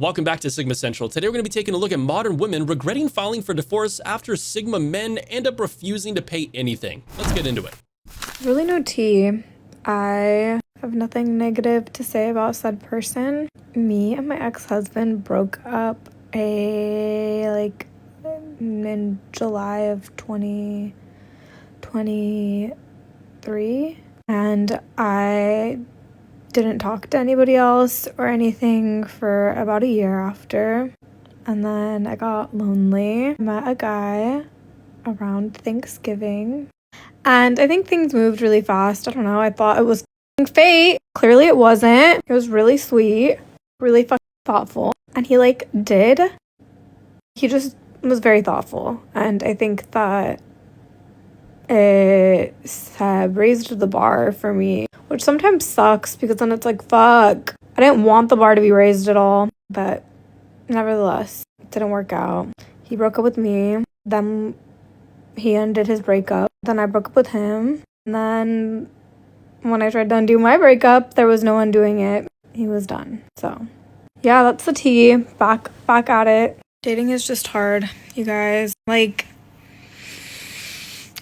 Welcome back to Sigma Central. Today we're going to be taking a look at modern women regretting filing for divorce after Sigma men end up refusing to pay anything. Let's get into it. Really no tea. I have nothing negative to say about said person. Me and my ex-husband broke up in July of 2023, and I didn't talk to anybody else or anything for about a year after. And then I got lonely. Met a guy around Thanksgiving. And I think things moved really fast. I don't know. I thought it was fate. Clearly it wasn't. It was really sweet. Really fucking thoughtful. And he just was very thoughtful. And I think that it raised the bar for me, which sometimes sucks because then it's like, fuck. I didn't want the bar to be raised at all, but nevertheless, it didn't work out. He broke up with me, then he ended his breakup, then I broke up with him, and then when I tried to undo my breakup, there was no undoing it. He was done. So yeah, that's the tea. Back at it. Dating is just hard, you guys. Like,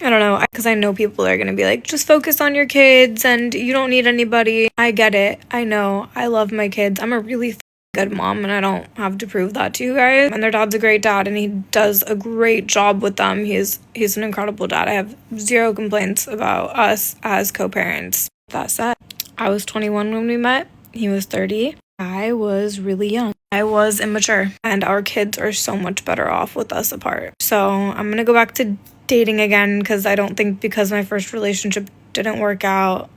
I don't know, because I know people are going to be like, just focus on your kids and you don't need anybody. I get it. I know. I love my kids. I'm a really good mom and I don't have to prove that to you guys. And their dad's a great dad and he does a great job with them. He's an incredible dad. I have zero complaints about us as co-parents. That said, I was 21 when we met. He was 30. I was really young. I was immature. And our kids are so much better off with us apart. So I'm going to go back to dating again because I don't think because my first relationship didn't work out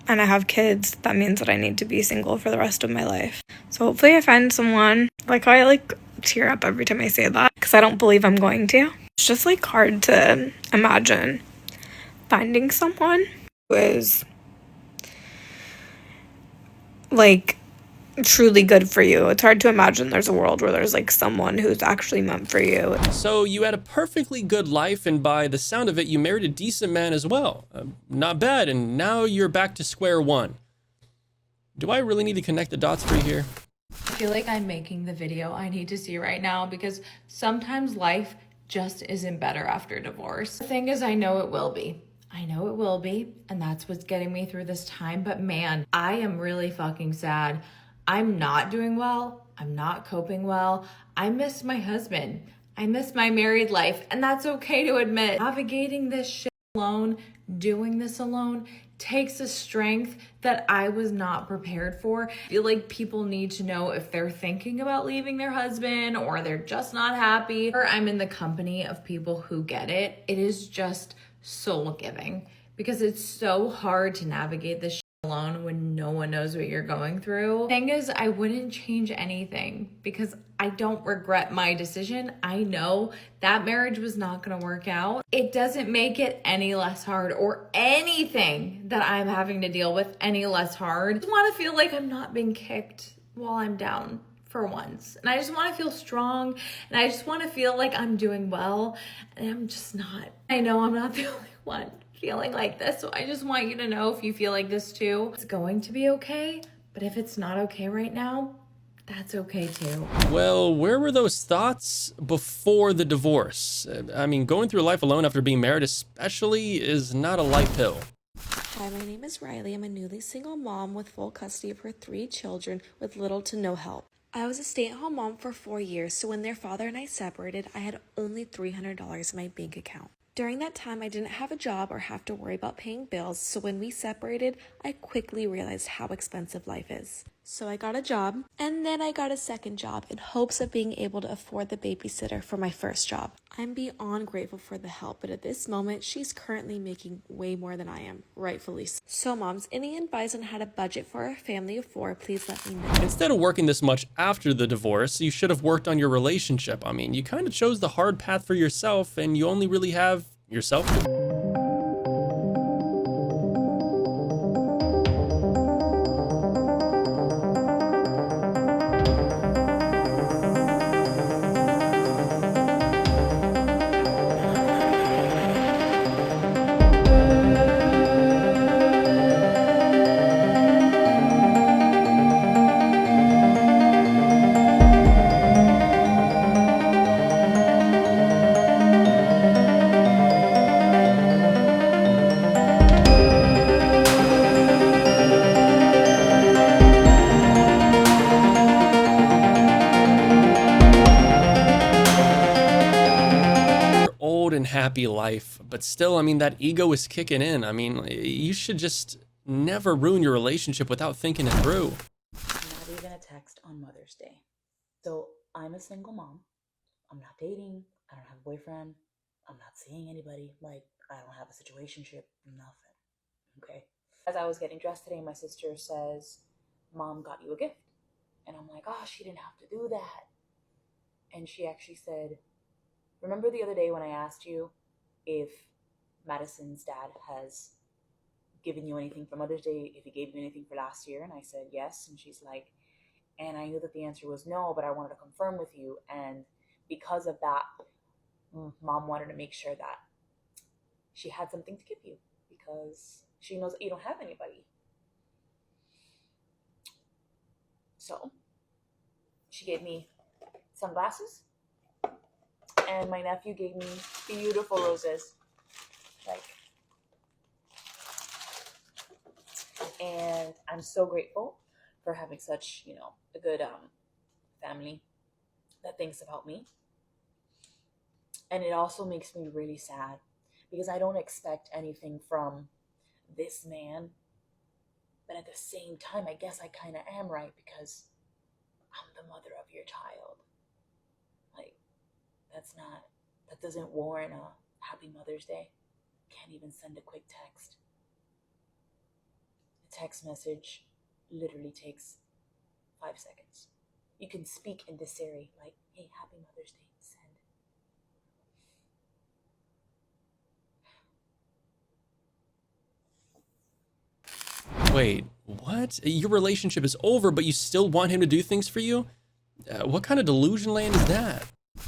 and I have kids, that means that I need to be single for the rest of my life. So hopefully I find someone. Like, I tear up every time I say that because I don't believe I'm going to. It's just hard to imagine finding someone who is truly good for you. It's hard to imagine there's a world where there's someone who's actually meant for you. So you had a perfectly good life, and by the sound of it, you married a decent man as well. Not bad, and now you're back to square one. Do I really need to connect the dots for you here? I feel like I'm making the video I need to see right now because sometimes life just isn't better after divorce. The thing is, I know it will be. I know it will be, and that's what's getting me through this time, but man, I am really fucking sad. I'm not doing well. I'm not coping well. I miss my husband. I miss my married life, and that's okay to admit. Navigating this shit alone, doing this alone, takes a strength that I was not prepared for. I feel like people need to know if they're thinking about leaving their husband or they're just not happy, or I'm in the company of people who get it. It is just soul giving because it's so hard to navigate this alone when no one knows what you're going through. The thing is, I wouldn't change anything because I don't regret my decision. I know that marriage was not going to work out. It doesn't make it any less hard or anything that I'm having to deal with any less hard. I just want to feel like I'm not being kicked while I'm down for once. And I just want to feel strong and I just want to feel like I'm doing well, and I'm just not. I know I'm not the only one feeling like this, so I just want you to know, if you feel like this too, it's going to be okay. But if it's not okay right now, that's okay too. Well, where were those thoughts before the divorce? I mean, going through life alone after being married especially is not a light pill. Hi, my name is Riley. I'm a newly single mom with full custody of her 3 children with little to no help. I was a stay-at-home mom for 4 years, so when their father and I separated, I had only $300 in my bank account. During that time, I didn't have a job or have to worry about paying bills, so when we separated, I quickly realized how expensive life is. So I got a job, and then I got a second job in hopes of being able to afford the babysitter for my first job. I'm beyond grateful for the help, but at this moment, she's currently making way more than I am, rightfully so. So moms, any advice on how to budget for a family of 4, please let me know. Instead of working this much after the divorce, you should have worked on your relationship. I mean, you kind of chose the hard path for yourself, and you only really have yourself to unhappy life, but still, I mean, that ego is kicking in. I mean, you should just never ruin your relationship without thinking it through. Not even a text on Mother's Day. So I'm a single mom. I'm not dating. I don't have a boyfriend. I'm not seeing anybody. Like, I don't have a situationship. Nothing. Okay. As I was getting dressed today, my sister says, Mom got you a gift. And I'm like, oh, she didn't have to do that. And she actually said, remember the other day when I asked you if Madison's dad has given you anything for Mother's Day, if he gave you anything for last year? And I said, yes. And she's like, and I knew that the answer was no, but I wanted to confirm with you. And because of that, Mom wanted to make sure that she had something to give you because she knows that you don't have anybody. So she gave me sunglasses, and my nephew gave me beautiful roses. And I'm so grateful for having such, a good family that thinks about me. And it also makes me really sad because I don't expect anything from this man. But at the same time, I guess I kind of am, right? Because I'm the mother of your child. Like, that doesn't warrant a happy Mother's Day. Can't even send a quick text. A text message literally takes 5 seconds. You can speak in this Siri, like, hey, happy Mother's Day, send. Wait, what? Your relationship is over, but you still want him to do things for you? What kind of delusion land is that?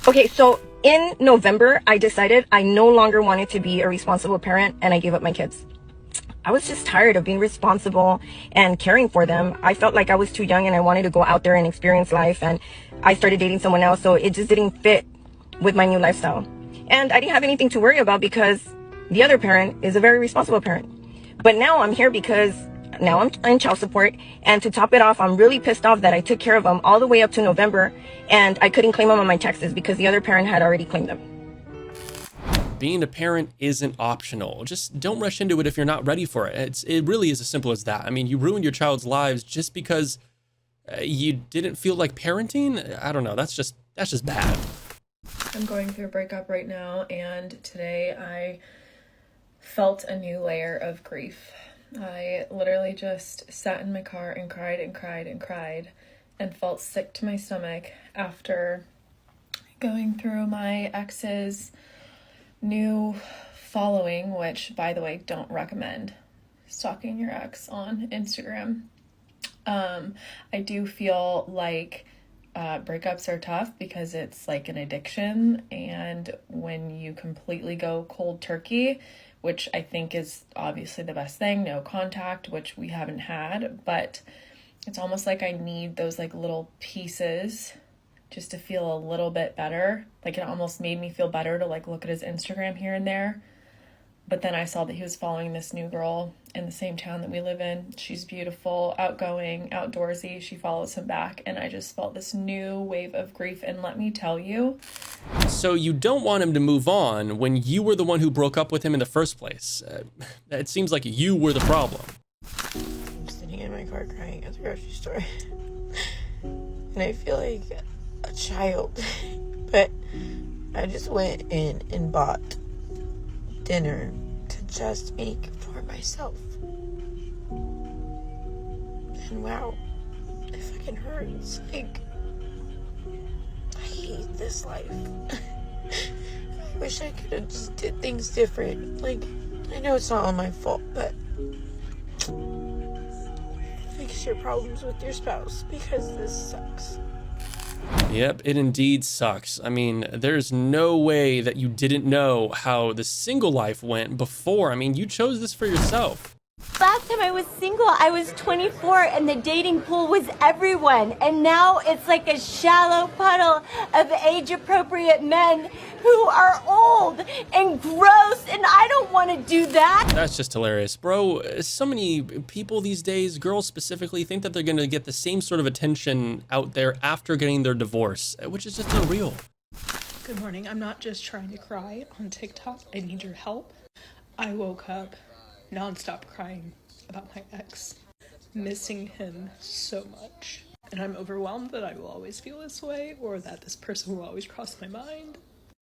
Okay, so in November, I decided I no longer wanted to be a responsible parent, and I gave up my kids. I was just tired of being responsible and caring for them. I felt like I was too young and I wanted to go out there and experience life, and I started dating someone else, so it just didn't fit with my new lifestyle. And I didn't have anything to worry about because the other parent is a very responsible parent. But now I'm here because now I'm in child support, and to top it off, I'm really pissed off that I took care of them all the way up to November, and I couldn't claim them on my taxes because the other parent had already claimed them. Being a parent isn't optional. Just don't rush into it if you're not ready for it. It really is as simple as that. I mean, you ruined your child's lives just because you didn't feel like parenting. I don't know. That's just bad. I'm going through a breakup right now, and today I felt a new layer of grief. I literally just sat in my car and cried and cried and cried and felt sick to my stomach after going through my ex's new following, which, by the way, don't recommend stalking your ex on Instagram. I do feel like breakups are tough because it's like an addiction, and when you completely go cold turkey, which I think is obviously the best thing, no contact, which we haven't had, but it's almost like I need those like little pieces just to feel a little bit better. Like, it almost made me feel better to like look at his Instagram here and there. But then I saw that he was following this new girl in the same town that we live in. She's beautiful, outgoing, outdoorsy. She follows him back, and I just felt this new wave of grief. And let me tell you. So you don't want him to move on when you were the one who broke up with him in the first place. It seems like you were the problem. I'm sitting in my car crying at the grocery store. And I feel like a child. But I just went in and bought dinner to just make for myself. And wow, it fucking hurts. Like, I hate this life. I wish I could have just did things different. Like, I know it's not all my fault, but fix your problems with your spouse because this sucks. Yep, it indeed sucks. I mean, there's no way that you didn't know how the single life went before. I mean, you chose this for yourself. Last time I was single, I was 24 and the dating pool was everyone. And now it's like a shallow puddle of age-appropriate men who are old and gross, and I don't want to do that. That's just hilarious. Bro, so many people these days, girls specifically, think that they're going to get the same sort of attention out there after getting their divorce, which is just unreal. Good morning. I'm not just trying to cry on TikTok. I need your help. I woke up nonstop crying about my ex, missing him so much. And I'm overwhelmed that I will always feel this way or that this person will always cross my mind.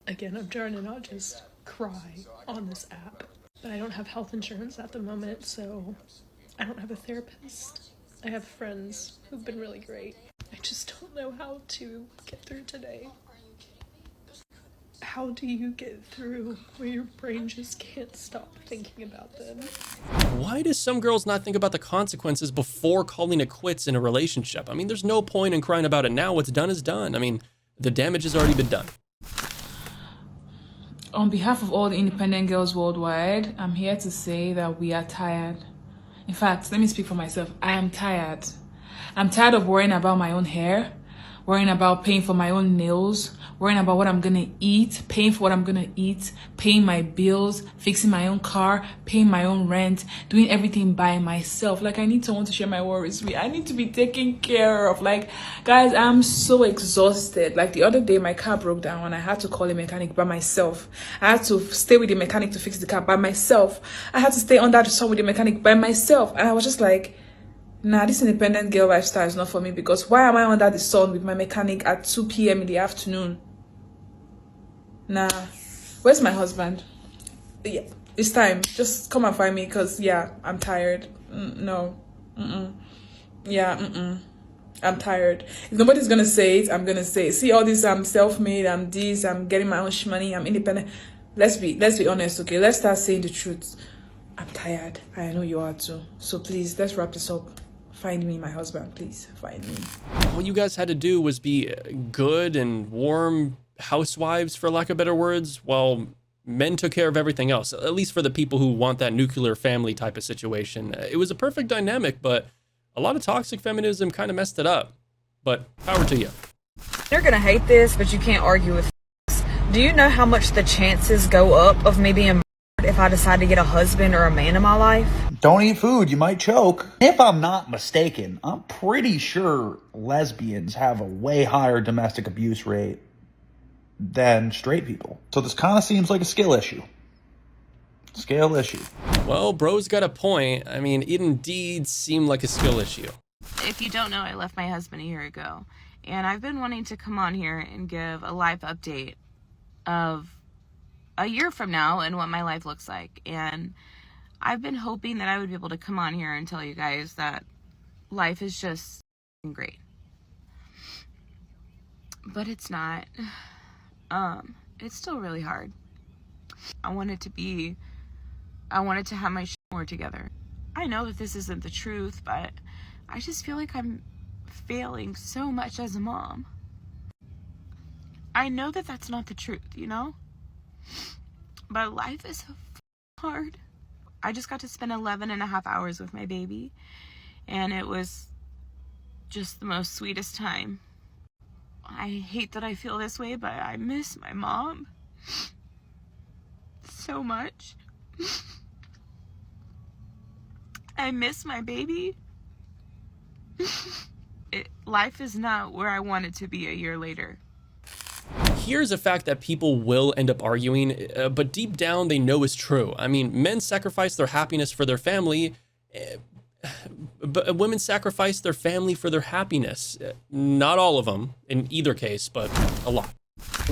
Again, I'm trying to not just cry on this app. But I don't have health insurance at the moment, so I don't have a therapist. I have friends who've been really great. I just don't know how to get through today. How do you get through where your brain just can't stop thinking about them? Why do some girls not think about the consequences before calling it quits in a relationship? I mean, there's no point in crying about it now. What's done is done. I mean, the damage has already been done. On behalf of all the independent girls worldwide, I'm here to say that we are tired. In fact, let me speak for myself. I am tired. I'm tired of worrying about my own hair, worrying about paying for my own nails, worrying about what I'm gonna eat, paying for what I'm gonna eat, paying my bills, fixing my own car, paying my own rent, doing everything by myself. Like, I need someone to share my worries with. I need to be taken care of. Like, guys, I'm so exhausted. Like, the other day, my car broke down and I had to call a mechanic by myself. I had to stay with the mechanic to fix the car by myself. I had to stay under the sun with the mechanic by myself. And I was just like, nah, this independent girl lifestyle is not for me, because why am I under the sun with my mechanic at 2 p.m. in the afternoon? Nah. Where's my husband? Yeah, it's time. Just come and find me, because, yeah, I'm tired. No. Yeah, I'm tired. If nobody's gonna say it, I'm gonna say it. See all this, I'm self-made, I'm this, I'm getting my own money, I'm independent. Let's be honest, okay? Let's start saying the truth. I'm tired. I know you are too. So please, let's wrap this up. Find me my husband, please. Find me. What you guys had to do was be good and warm housewives, for lack of better words, while men took care of everything else, at least for the people who want that nuclear family type of situation. It was a perfect dynamic, but a lot of toxic feminism kind of messed it up. But power to you. You're gonna hate this, but you can't argue with this. Do you know how much the chances go up of me being if I decide to get a husband or a man in my life? Don't eat food, you might choke. If I'm not mistaken, I'm pretty sure lesbians have a way higher domestic abuse rate than straight people. So this kind of seems like a skill issue. Skill issue. Well, bro's got a point. I mean, it indeed seemed like a skill issue. If you don't know, I left my husband a year ago, and I've been wanting to come on here and give a life update of a year from now and what my life looks like. And I've been hoping that I would be able to come on here and tell you guys that life is just great. But it's not. It's still really hard. I wanted to have my shit more together. I know that this isn't the truth, but I just feel like I'm failing so much as a mom. I know that that's not the truth, you know? But life is so hard. I just got to spend 11.5 hours with my baby, and it was just the most sweetest time. I hate that I feel this way, but I miss my mom so much. I miss my baby. Life is not where I want it to be a year later. Here's a fact that people will end up arguing, but deep down they know is true. I mean, men sacrifice their happiness for their family, but women sacrifice their family for their happiness. Not all of them in either case, but a lot.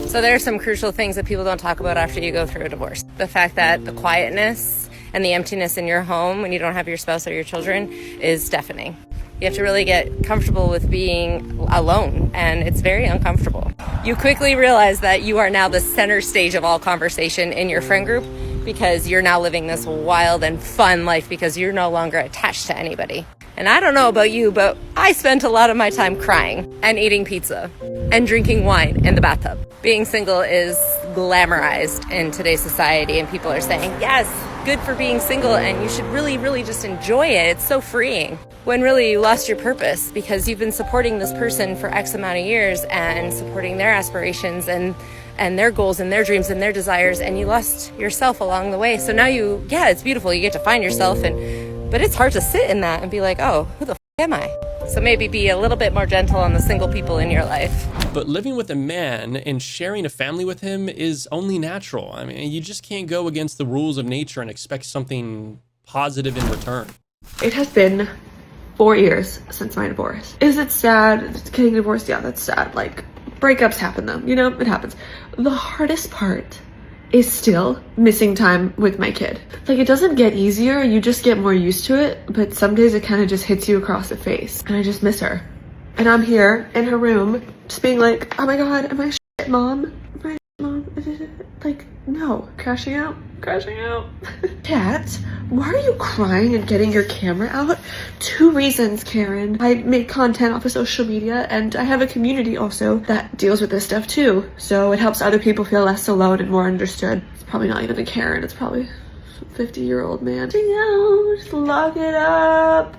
So there are some crucial things that people don't talk about after you go through a divorce. The fact that the quietness and the emptiness in your home when you don't have your spouse or your children is deafening. You have to really get comfortable with being alone, and it's very uncomfortable. You quickly realize that you are now the center stage of all conversation in your friend group because you're now living this wild and fun life because you're no longer attached to anybody. And I don't know about you, but I spent a lot of my time crying and eating pizza and drinking wine in the bathtub. Being single is glamorized in today's society, and people are saying, yes, good for being single, and you should really, really just enjoy it. It's so freeing. When really you lost your purpose because you've been supporting this person for X amount of years and supporting their aspirations and their goals and their dreams and their desires, and you lost yourself along the way. So now it's beautiful. You get to find yourself, but it's hard to sit in that and be like, oh, who the f am I? So maybe be a little bit more gentle on the single people in your life. But living with a man and sharing a family with him is only natural. I mean, you just can't go against the rules of nature and expect something positive in return. It has been 4 years since my divorce. Is it sad getting divorced? Yeah, that's sad. Like, breakups happen though, you know, it happens. The hardest part is still missing time with my kid. Like, it doesn't get easier, you just get more used to it, but some days it kind of just hits you across the face, and I just miss her. And I'm here in her room, just being like, oh my god, am I shit, mom? Am I shit, mom? Like, no. Crashing out. Kat, why are you crying and getting your camera out? 2 reasons, Karen. I make content off of social media, and I have a community also that deals with this stuff too. So it helps other people feel less alone and more understood. It's probably not even a Karen, it's probably a 50-year-old man. Just lock it up.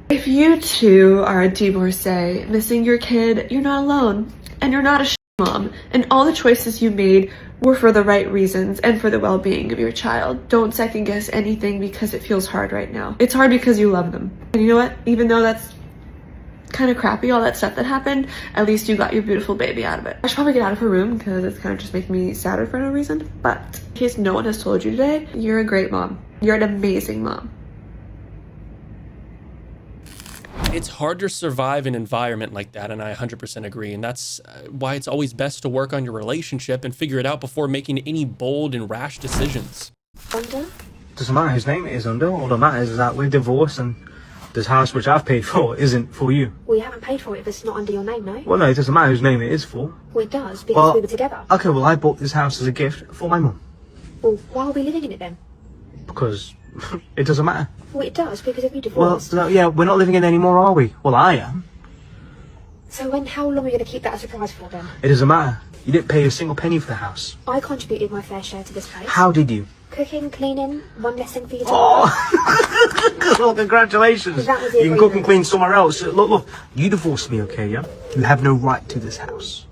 If you too are a divorcee missing your kid, you're not alone, and you're not a mom, and all the choices you made were for the right reasons and for the well-being of your child. Don't second guess anything because it feels hard right now. It's hard because you love them. And you know what? Even though that's kind of crappy, all that stuff that happened, at least you got your beautiful baby out of it. I should probably get out of her room because it's kind of just making me sadder for no reason. But in case no one has told you today, you're a great mom. You're an amazing mom. It's hard to survive an environment like that, and I 100% agree, and that's why it's always best to work on your relationship and figure it out before making any bold and rash decisions. Under? Doesn't matter whose name it is under. All that matters is that we're divorced and this house which I've paid for isn't for you. Well, you haven't paid for it if it's not under your name, no? Well, no, it doesn't matter whose name it is for. Well, it does, because we were together. Okay, well, I bought this house as a gift for my mum. Well, why are we living in it then? Because it doesn't matter. Well, it does, because if you divorced... Well, yeah, we're not living in it anymore, are we? Well, I am. So how long are we going to keep that a surprise for then? It doesn't matter. You didn't pay a single penny for the house. I contributed my fair share to this place. How did you? Cooking, cleaning, one less thing for you to do. Well, congratulations. That was you can cook agreement. and clean somewhere else. Look, you divorced me, okay, yeah? You have no right to this house.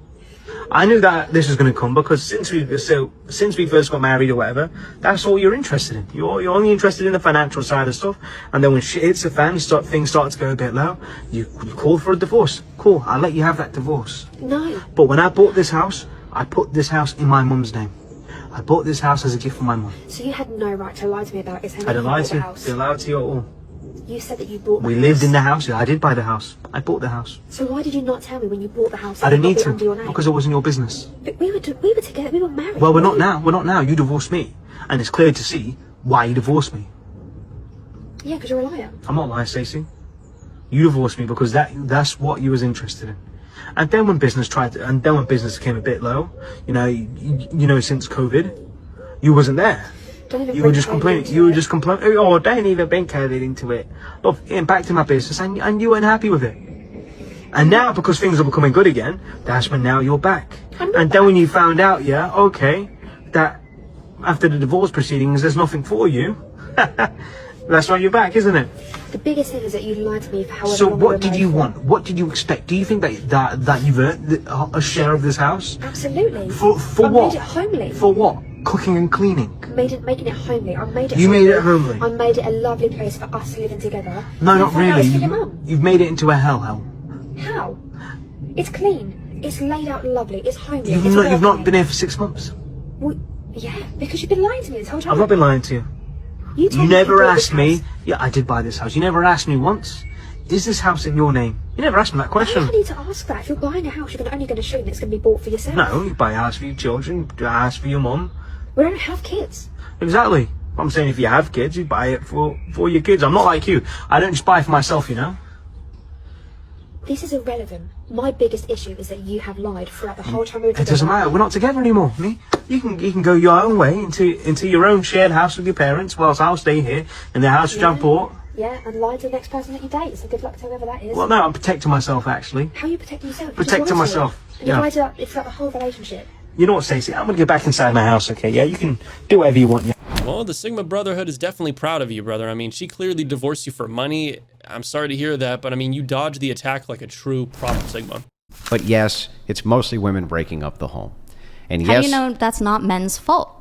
I knew that this was going to come because since we first got married or whatever, that's all you're interested in. You're only interested in the financial side of stuff. And then when shit hits the fan, things start to go a bit low. You call for a divorce. Cool, I'll let you have that divorce. No. But when I bought this house, I put this house in my mum's name. I bought this house as a gift for my mum. So you had no right to lie to me about it. I didn't lie to you. Didn't lie to you at all. You said that you bought the We house. lived in the house. I did buy the house. I bought the house. So why did you not tell me when you bought the house? I didn't need Under your to name? because it wasn't your business. But we were together. We were married. Well, we're not now. We're not now. You divorced me, and it's clear to see why you divorced me. Yeah, because you're a liar. I'm not lying, Stacey. You divorced me because that's what you was interested in. And then when business became a bit low, you know, since COVID, you wasn't there. You were just complaining. You were just complaining. Oh, don't even bring COVID into it. Look, back to my business, and you weren't happy with it. And now, because things are becoming good again, that's when now you're back. And then when you found out, yeah, okay, that after the divorce proceedings, there's nothing for you. That's why you're back, isn't it? The biggest thing is that you lied to me for however So long what we were did you married want? What did you expect? Do you think that you've earned a share of this house? for. Absolutely. For I what? made it homely. For what? Cooking and cleaning. Making it homely. I made it. You made it homely? I made it a lovely place for us living together. No, And I not found out really. it's for your mum. You've made it into a hellhole. How? It's clean. It's laid out lovely. It's homely. You've it's not welcoming. been here for 6 months. Well, yeah, because you've been lying to me this whole time. I've not been lying to you. You told You me never bought this asked me. house. Yeah, I did buy this house. You never asked me once. Is this house in your name? You never asked me that question. Why do I need to ask that? If you're buying a house, you're only going to assume it's going to be bought for yourself. No, you buy a house for your children. You buy a house for your mum. We don't have kids. Exactly. I'm saying if you have kids, you buy it for your kids. I'm not like you. I don't just buy it for myself, you know. This is irrelevant. My biggest issue is that you have lied throughout the whole time we were together. It doesn't matter. We're not together anymore. Me, you can go your own way into your own shared house with your parents, whilst I'll stay here in the house which I bought. Yeah, and lie to the next person that you date. So good luck to whoever that is. Well, no, I'm protecting myself actually. How are you protecting yourself? You Protecting just lied to myself, it. And yeah. you lied to it throughout the whole relationship. You know what, Stacey? I'm gonna get back inside my house, okay? Yeah, you can do whatever you want. Yeah. Well, the Sigma Brotherhood is definitely proud of you, brother. I mean, she clearly divorced you for money. I'm sorry to hear that, but I mean, you dodged the attack like a true proper Sigma. But yes, it's mostly women breaking up the home. And How yes, do you know that's not men's fault?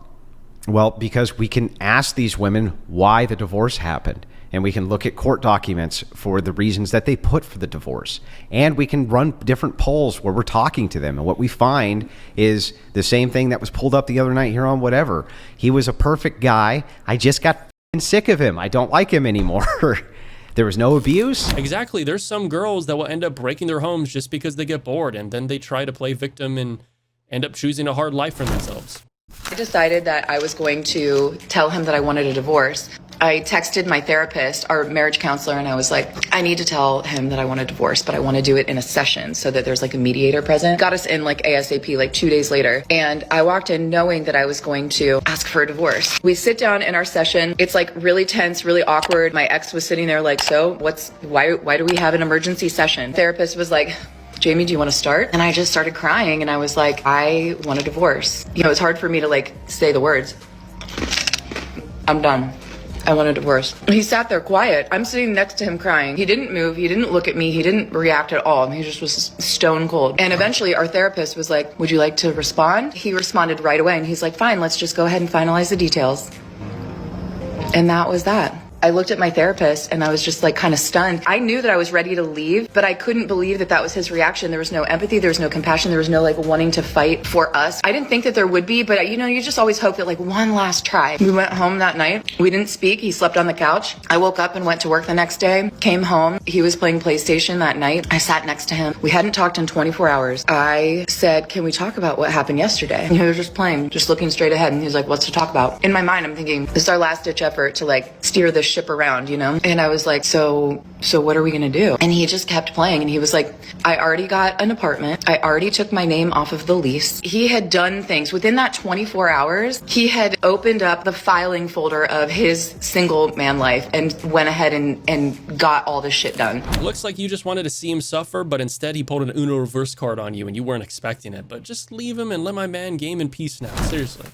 Well, because we can ask these women why the divorce happened, and we can look at court documents for the reasons that they put for the divorce. And we can run different polls where we're talking to them. And what we find is the same thing that was pulled up the other night here on Whatever. He was a perfect guy. I just got sick of him. I don't like him anymore. There was no abuse. Exactly. There's some girls that will end up breaking their homes just because they get bored, and then they try to play victim and end up choosing a hard life for themselves. I decided that I was going to tell him that I wanted a divorce. I texted my therapist, our marriage counselor, and I was like, I need to tell him that I want a divorce, but I want to do it in a session so that there's like a mediator present. Got us in like ASAP, like 2 days later. And I walked in knowing that I was going to ask for a divorce. We sit down in our session. It's like really tense, really awkward. My ex was sitting there like, so why do we have an emergency session? Therapist was like, Jamie, do you want to start? And I just started crying and I was like, I want a divorce. You know, it's hard for me to like say the words. I'm done. I want a divorce. He sat there quiet. I'm sitting next to him crying. He didn't move. He didn't look at me. He didn't react at all. He just was stone cold. And eventually our therapist was like, would you like to respond? He responded right away and he's like, fine, let's just go ahead and finalize the details. And that was that. I looked at my therapist and I was just like kind of stunned. I knew that I was ready to leave, but I couldn't believe that that was his reaction. There was no empathy. There was no compassion. There was no like wanting to fight for us. I didn't think that there would be, but you know, you just always hope that like one last try. We went home that night. We didn't speak. He slept on the couch. I woke up and went to work the next day, came home. He was playing PlayStation that night. I sat next to him. We hadn't talked in 24 hours. I said, can we talk about what happened yesterday? And he was just playing, just looking straight ahead. And he was like, what's to talk about? In my mind, I'm thinking, this is our last ditch effort to like steer this ship around, you know? And I was like, so what are we gonna do? And he just kept playing and he was like, I already got an apartment. I already took my name off of the lease. He had done things within that 24 hours. He had opened up the filing folder of his single man life and went ahead and got all this shit done. Looks like you just wanted to see him suffer, but instead he pulled an Uno reverse card on you and you weren't expecting it. But just leave him and let my man game in peace now, seriously.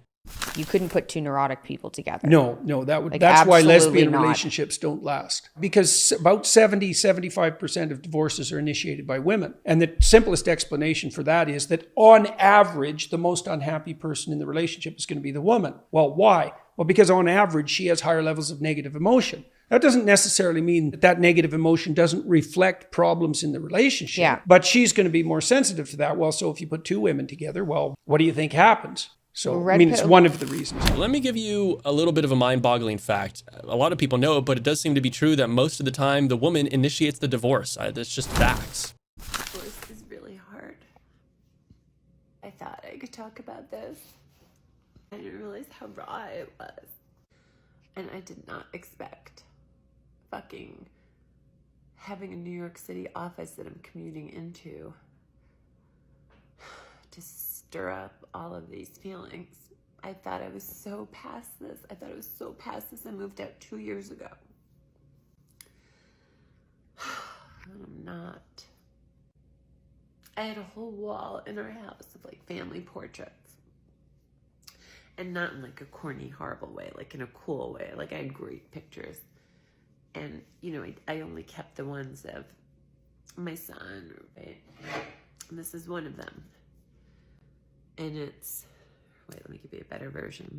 You couldn't put two neurotic people together. No, that's why lesbian relationships don't last. Because about 75% of divorces are initiated by women. And the simplest explanation for that is that on average, the most unhappy person in the relationship is going to be the woman. Well, why? Well, because on average, she has higher levels of negative emotion. That doesn't necessarily mean that that negative emotion doesn't reflect problems in the relationship. Yeah. But she's going to be more sensitive to that. Well, so if you put two women together, well, what do you think happens? So, I mean, it's one of the reasons. Let me give you a little bit of a mind-boggling fact. A lot of people know it, but it does seem to be true that most of the time the woman initiates the divorce. That's just facts. Divorce is really hard. I thought I could talk about this. I didn't realize how raw it was. And I did not expect fucking having a New York City office that I'm commuting into to stir up all of these feelings. I thought I was so past this. I moved out 2 years ago. And I'm not. I had a whole wall in our house of like family portraits. And not in like a corny, horrible way, like in a cool way. Like I had great pictures. And, you know, I only kept the ones of my son, right? And this is one of them. And it's, wait, let me give you a better version.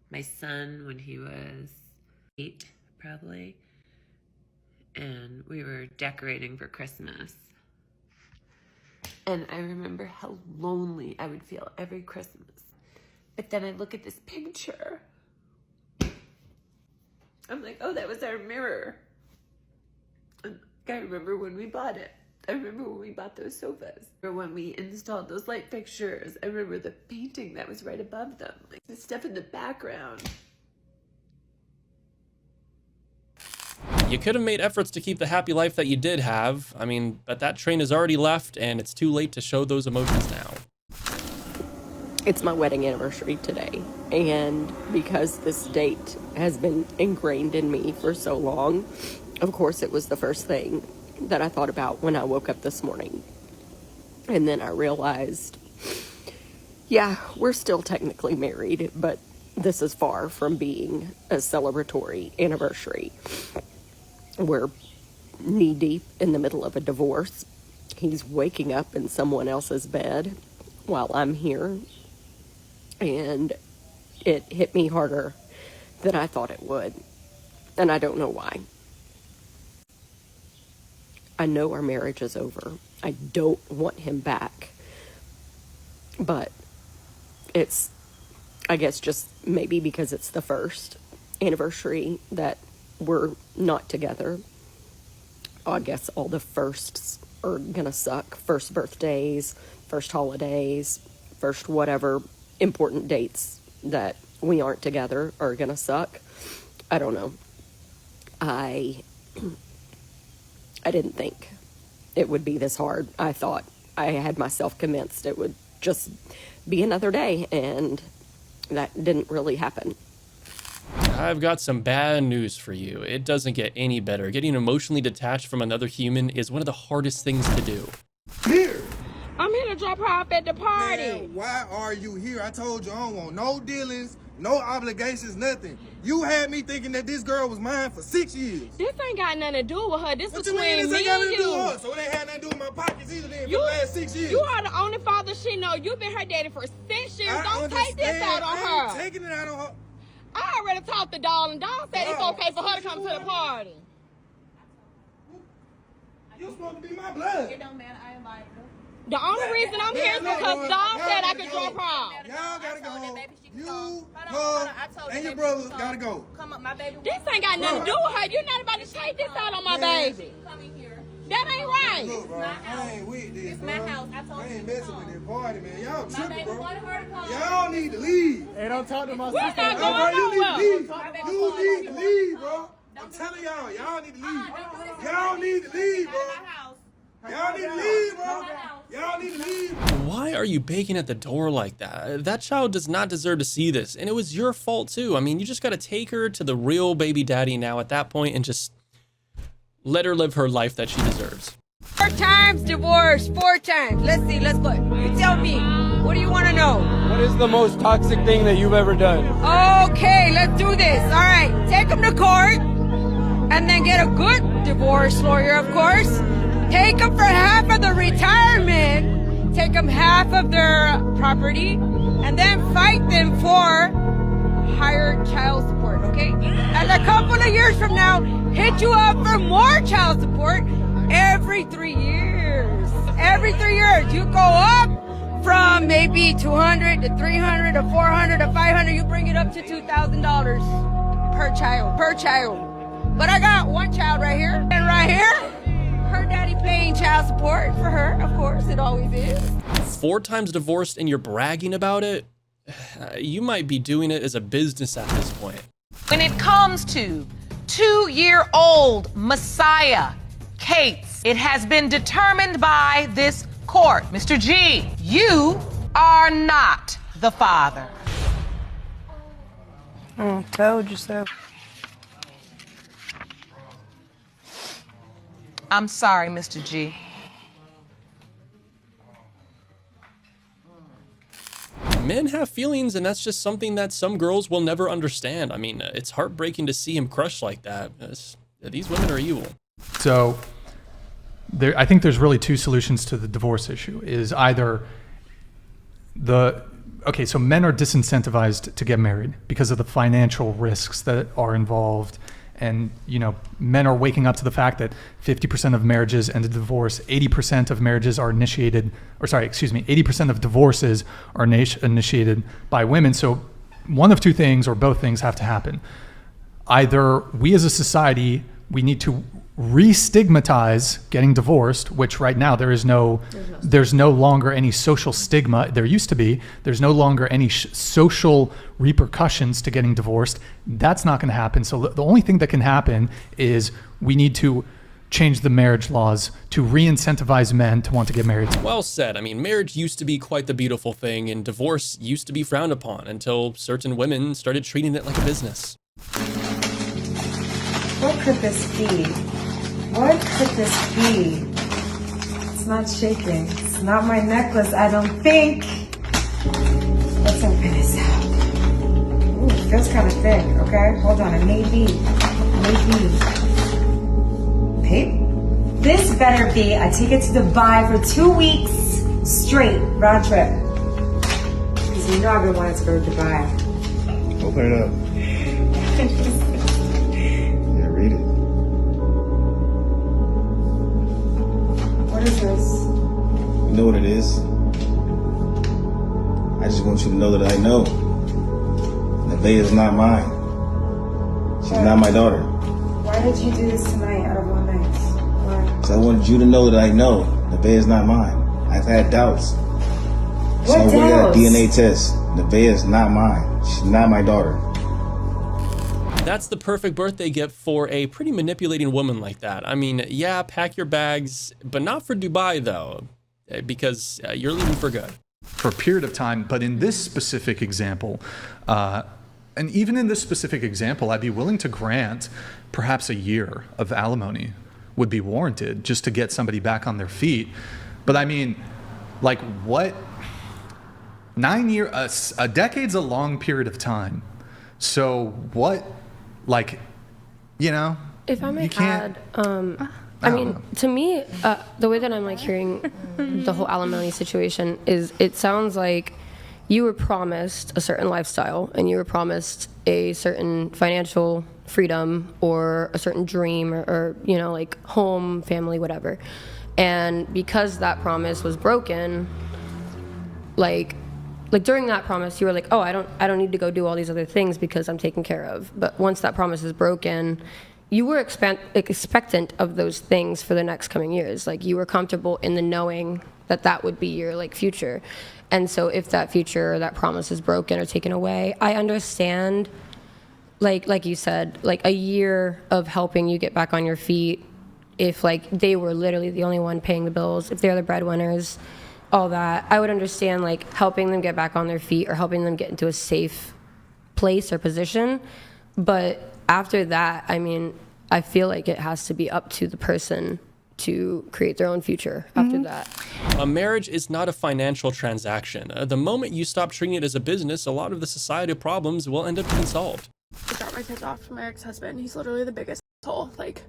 My son, when he was 8, probably. And we were decorating for Christmas. And I remember how lonely I would feel every Christmas. But then I look at this picture. I'm like, oh, that was our mirror. And I remember when we bought it. I remember when we bought those sofas. Or when we installed those light fixtures. I remember the painting that was right above them. Like the stuff in the background. You could have made efforts to keep the happy life that you did have. I mean, but that train has already left and it's too late to show those emotions now. It's my wedding anniversary today. And because this date has been ingrained in me for so long, of course, it was the first thing that I thought about when I woke up this morning. And then I realized, yeah, we're still technically married, but this is far from being a celebratory anniversary. We're knee deep in the middle of a divorce. He's waking up in someone else's bed. while I'm here. And it hit me harder than I thought it would. And I don't know why. I know our marriage is over. I don't want him back. But it's, I guess, just maybe because it's the first anniversary that we're not together. I guess all the firsts are gonna suck. First birthdays, first holidays, first whatever important dates that we aren't together are gonna suck. I don't know. I didn't think it would be this hard. I thought, I had myself convinced it would just be another day, and that didn't really happen. I've got some bad news for you. It doesn't get any better. Getting emotionally detached from another human is one of the hardest things to do. Here. I'm here to drop her off at the party. Man, why are you here? I told you I don't want no dealings, no obligations, nothing. You had me thinking that this girl was mine for 6 years. This ain't got nothing to do with her. This What between you mean this me ain't got and nothing to do you. with her? So it ain't had nothing to do with my pockets either then for the last 6 years. You are the only father she know. You've been her daddy for 6 years. Don't take this out on I ain't her. taking it out on her. I already talked to Doll, and Doll said it's okay for her to come to the party. You're supposed to be my blood. It don't matter. I invited her. The only reason I'm here is because Doll said I could drop her off. Y'all gotta go. You, her, and your brothers gotta go. Come up, my baby. This ain't got nothing to do with her. You're not about to take this out on my baby. That ain't right. Look, bro, I ain't with this, bro. I ain't messing with this party, man. Y'all tripping, bro. Y'all need to leave. Hey, don't talk to my We're sister. not going You nowhere. need to leave. You need to leave, bro. I'm telling y'all, y'all need to leave. Y'all need to leave, bro. Y'all need to leave, bro. Y'all need to leave. Why are you begging at the door like that? That child does not deserve to see this, and it was your fault too. I mean, you just gotta take her to the real baby daddy now at that point and just let her live her life that she deserves. 4 times divorced. 4 times. Let's see. Let's go. You tell me. What do you want to know? What is the most toxic thing that you've ever done? Okay, let's do this. All right. Take them to court and then get a good divorce lawyer, of course. Take them for half of the retirement. Take them half of their property and then fight them for higher child support, okay? And a couple of years from now, hit you up for more child support every 3 years. Every 3 years, you go up from maybe 200 to 300 to 400 to 500. You bring it up to $2,000 per child. But I got one child right here, and right here, her daddy paying child support for her. Of course, it always is. 4 times divorced and you're bragging about it? You might be doing it as a business at this point. When it comes to 2-year-old Messiah Cates, it has been determined by this court, Mr. G, you are not the father. Oh, told you so. I'm sorry, Mr. G. Men have feelings, and that's just something that some girls will never understand. I mean, it's heartbreaking to see him crushed like that. These women are evil. So I think there's really 2 solutions to the divorce issue. Is either so men are disincentivized to get married because of the financial risks that are involved. And, men are waking up to the fact that 50% of marriages end in divorce, 80% of marriages are 80% of divorces are initiated by women. So one of 2 things or both things have to happen. Either we as a society, we need to re-stigmatize getting divorced, which right now there's no longer any social stigma. There used to be. There's no longer any social repercussions to getting divorced. That's not going to happen. So the only thing that can happen is we need to change the marriage laws to re-incentivize men to want to get married. Well said. I mean, marriage used to be quite the beautiful thing, and divorce used to be frowned upon until certain women started treating it like a business. What could this be? What could this be? It's not shaking. It's not my necklace, I don't think. Let's open this up. Ooh, it feels kind of thick, okay? Hold on, it may be. Babe, this better be. I take it to Dubai for 2 weeks straight, round trip. You know I've been wanting to go to Dubai. Open it up. Yeah, read it. What is this? You know what it is? I just want you to know that I know. Nevaeh is not mine. She's not my daughter. Why did you do this tonight out of all nights? Why? Because I wanted you to know that I know Nevaeh is not mine. I've had doubts. What So we got a doubts? DNA test. Nevaeh is not mine. She's not my daughter. That's the perfect birthday gift for a pretty manipulating woman like that. I mean, yeah, pack your bags, but not for Dubai though, because you're leaving for good. For a period of time, but in this specific example, and even in this specific example, I'd be willing to grant perhaps a year of alimony would be warranted just to get somebody back on their feet. But I mean, like what? 9 years, a decade's a long period of time. So what, like, you know, if I may can't add, I mean, to me, the way that I'm like hearing the whole alimony situation is, it sounds like you were promised a certain lifestyle and you were promised a certain financial freedom or a certain dream or you know, like home, family, whatever. And because that promise was broken, like during that promise, you were like, oh, I don't need to go do all these other things because I'm taken care of. But once that promise is broken, you were expectant of those things for the next coming years. Like you were comfortable in the knowing that that would be your like future. And so if that future or that promise is broken or taken away, I understand, like you said, like a year of helping you get back on your feet. If like they were literally the only one paying the bills, if they're the breadwinners, all that, I would understand like helping them get back on their feet or helping them get into a safe place or position. But after that, I mean, I feel like it has to be up to the person to create their own future after that. A marriage is not a financial transaction. The moment you stop treating it as a business, a lot of the societal problems will end up being solved. I dropped my kids off to my ex-husband. He's literally the biggest asshole. Like,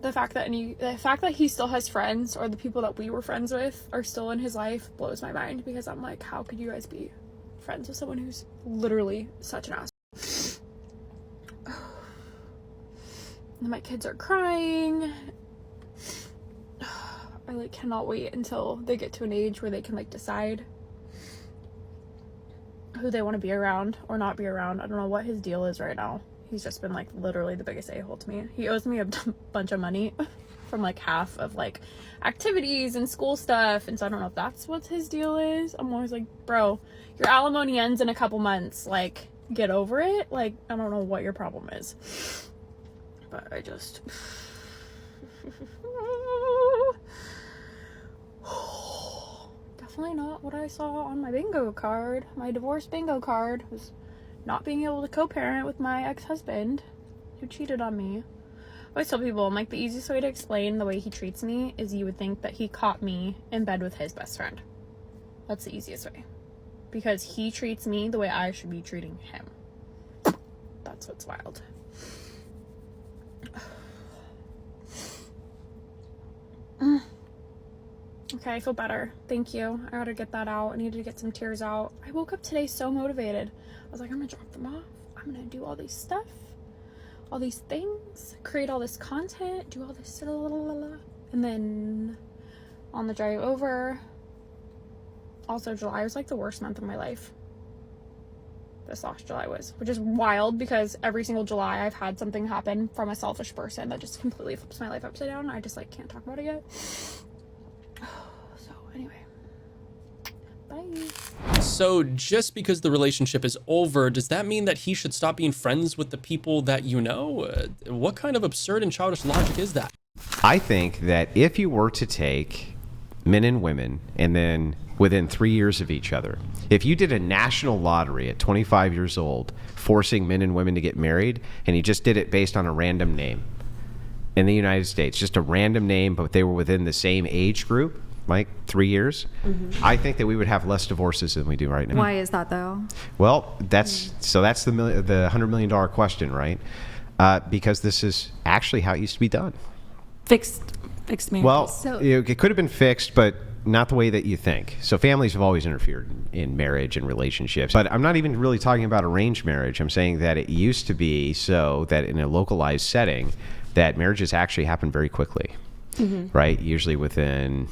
the fact that he still has friends, or the people that we were friends with are still in his life, blows my mind, because I'm like, how could you guys be friends with someone who's literally such an asshole? And my kids are crying. I like cannot wait until they get to an age where they can like decide who they want to be around or not be around. I don't know what his deal is right now. He's just been like literally the biggest a-hole to me. He owes me a bunch of money from like half of like activities and school stuff, and so I don't know if that's what his deal is. I'm always like, bro, your alimony ends in a couple months, like get over it. Like I don't know what your problem is, but I just definitely not what I saw on my bingo card. My divorce bingo card was not being able to co-parent with my ex-husband who cheated on me. I always tell people, I'm like, the easiest way to explain the way he treats me is you would think that he caught me in bed with his best friend. That's the easiest way. Because he treats me the way I should be treating him. That's what's wild. Okay, I feel better. Thank you. I gotta get that out. I needed to get some tears out. I woke up today so motivated. I was like, I'm gonna drop them off. I'm gonna do all this stuff, all these things, create all this content, do all this, and then on the drive over. Also, July was like the worst month of my life. This last July was, which is wild because every single July I've had something happen from a selfish person that just completely flips my life upside down. I just like can't talk about it yet. So anyway, bye. So just because the relationship is over, does that mean that he should stop being friends with the people that you know? What kind of absurd and childish logic is that? I think that if you were to take men and women and then within 3 years of each other, if you did a national lottery at 25 years old, forcing men and women to get married, and you just did it based on a random name in the United States, just a random name, but they were within the same age group, like 3 years, I think that we would have less divorces than we do right now. Why is that though? Well, that's the $100 million question, right? Because this is actually how it used to be done. Fixed marriages. Well, it could have been fixed, but not the way that you think. So families have always interfered in marriage and relationships. But I'm not even really talking about arranged marriage. I'm saying that it used to be so that in a localized setting, that marriages actually happen very quickly, right? Usually within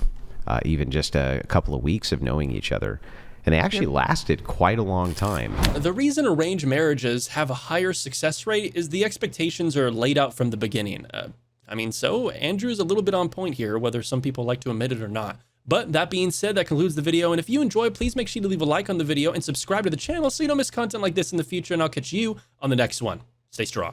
even just a couple of weeks of knowing each other. And they actually lasted quite a long time. The reason arranged marriages have a higher success rate is the expectations are laid out from the beginning. So Andrew's a little bit on point here, whether some people like to admit it or not. But that being said, that concludes the video. And if you enjoyed, please make sure to leave a like on the video and subscribe to the channel so you don't miss content like this in the future. And I'll catch you on the next one. Stay strong.